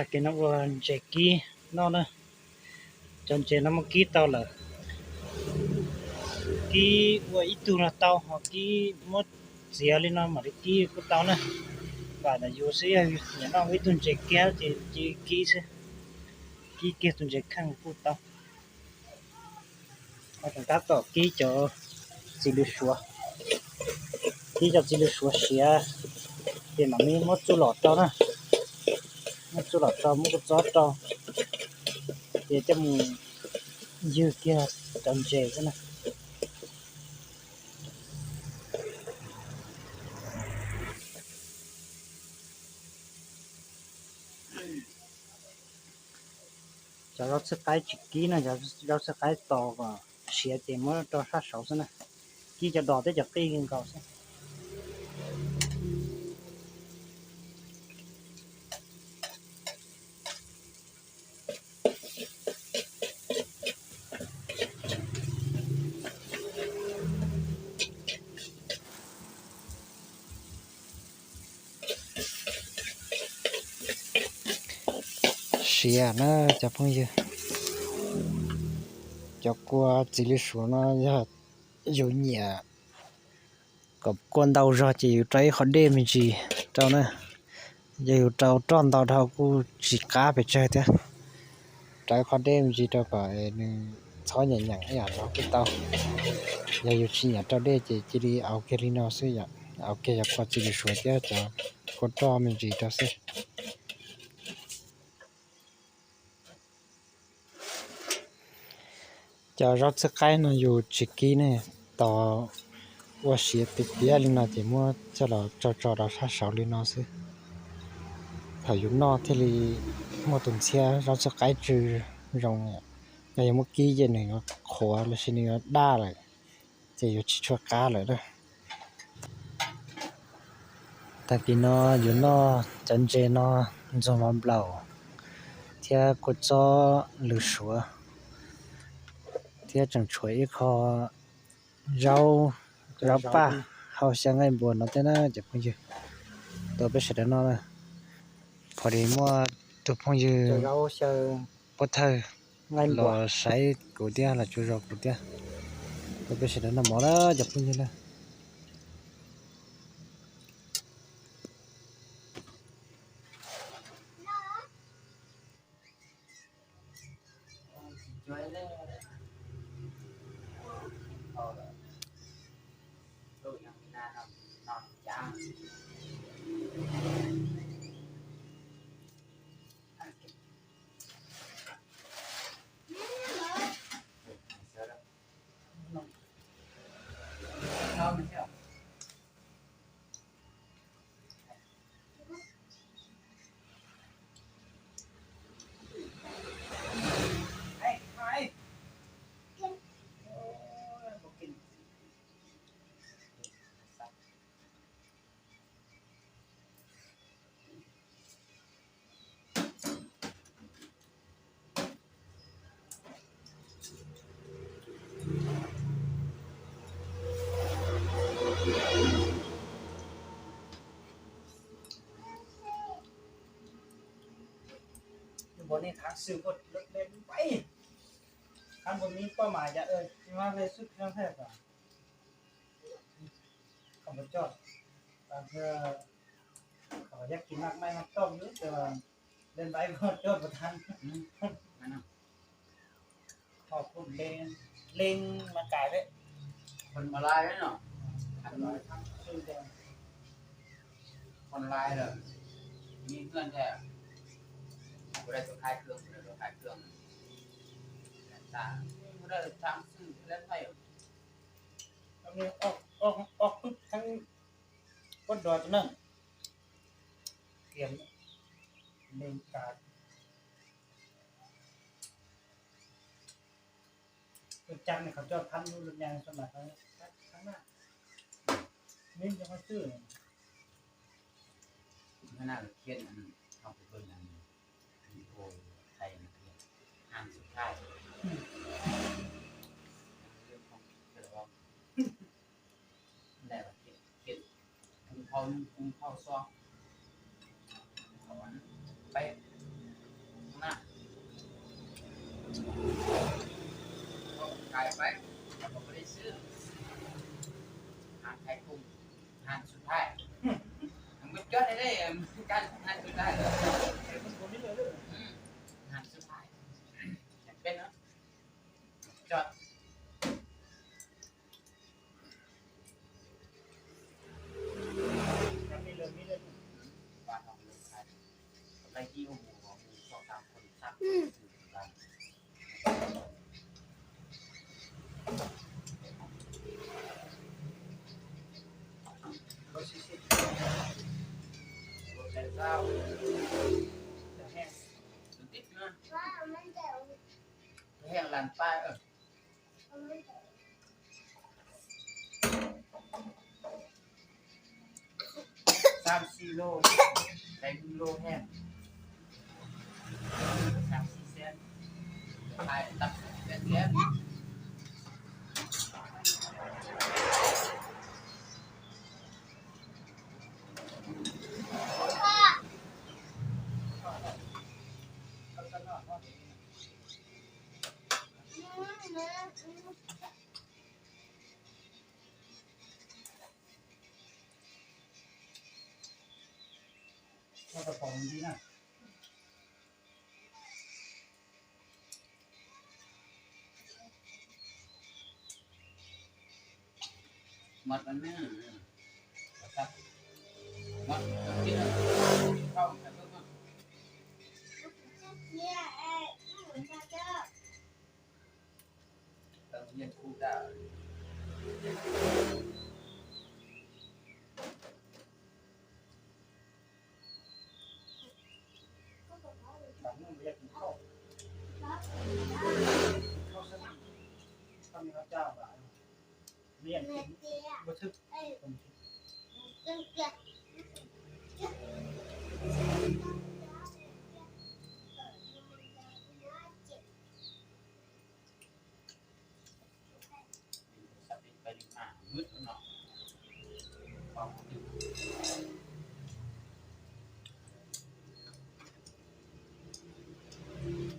ta cái nó vừa chạy kỹ nó nè chân chạy nó mà kỹ tao là kỹ vừa ít tu là tao hoặc kỹ mất gì lên nó mà cái kỹ của tao nè và là dù gì nhà nó ít tu chạy kéo thì chỉ kỹ chứ kỹ kia tu chạy khăn của tao và chúng ta tao kỹ cho chỉ được xóa kỹ cho chỉ được xóa xía thì mà mình mất chỗ lọt tao nè mất chỗ lọt tao mất cái gió tao thì cho mình dư kia chân chạy cái này cho nó sẽ cái chỉ kỹ này cho nó sẽ cái to và xía thì mới cho sát sầu thế này kỹ cho đỏ tới cho cây gần cầu xem xía nó cho phong dư cho qua chỉ lý số nó giờ dù nhẹ có con đầu ra chỉ trái khó đêm mình chỉ trâu nè giờ trâu tròn tàu thao cu chỉ cá phải chơi thế trái khó đêm gì trâu phải thói nhẹ nhàng ấy à nó cái tàu giờ dù chỉ nhẹ trâu đê chỉ đi áo kia đi nó xí vậy áo kia giờ qua chỉ lý số thế cho con trâu mình chỉ trâu xí cho rót sức cái nó dù chỉ kỹ này tàuว่าเสียติดเปียลินาจิมัวจะเราจอเราถ้าเสาลินอซึถ้าอยู่นอกที่ลีมัวตุนเสียเราจะไกลจือรงเนี่ยแต่ยังเมื่อกี้เย็นหนึ่งก็ขวแล้วชินี้ก็ด่าเลยจะอยู่ชั่วก้าเลยด้วยแต่กินนออยู่นอจันเจนอจะมาเปล่าเที่ยกุจอหรือชัวเที่ยจังช่วยคอเราป้าเขาเสียงไงบัวนั่นแต่น่าจะพูดอยู่ตัวไปเสร็จแล้วเนาะพอดีมัวตัวพูดอยู่เราเสียปวดเธอรอใช้กูเดียละจูรอกูเดียตัวไปเสร็จแล้วนะหมอแล้วจะพูดอยู่แล้วบนนี้ทางสื่อกดเล่นไปทางบนนี้เป้าหมายจะมาเลยสุดทั้งแทบอ่ะขบจอดบางเพื่อเขาอยากกินมากไม่มันต้มอยู่แต่ว่าเล่นไปก็จอดประทันขอบคุณเล่งมาไก่เลยคนมาไล่เนาะ ทั้งชื่อเดียว คนไล่เลยมีเพื่อนแท้ไม่ได้ตัวคลายเครื่องไม่ได้ตัวคลายเครื่องตาไม่ได้ทำซื้อเล่นไพ่ตอนนี้ออกปุ๊บทั้งก้นดอดนั่นเกี่ยมเล่งกาดตัวจังเนี่ยเขาจอดพันรูปยางสมัยเขาข้างหน้านี่จะมาซื้อไม่น่าเครียดอันเอาไปเบิ่งอันวิดีโอไทยนะอ่านสุดท้ายเรื่องของเดี๋ยวเราได้แบบเครียดคุมเข้าซ้อมเขาไป กันหันสุดท้ายเลย คนนี้เลย หันสุดท้ายเป็นนะจอด มีเลยมีเลย บ้านของลูกชายไปที่หมู่ของหมู่สองสามคนซักกันรถแต่เช้า จะแห้ง ติดนะแห้งลันป้าย3-4 โลได้1 โลแห้ง3-4 เซนขายตับเซนแล้วเราจะปองดีนะ มัดมันไม่ครับมัดที่นั่นเข้าแต่เพิ่มเราเรียนคู่ได้ บางนู่นอยากกินข้าวข้าวสนามข้าวมีข้าวเจ้าบ่ายเรียนกินบัทึกคนที่ สับไปริมอ่างมืดเนาะความ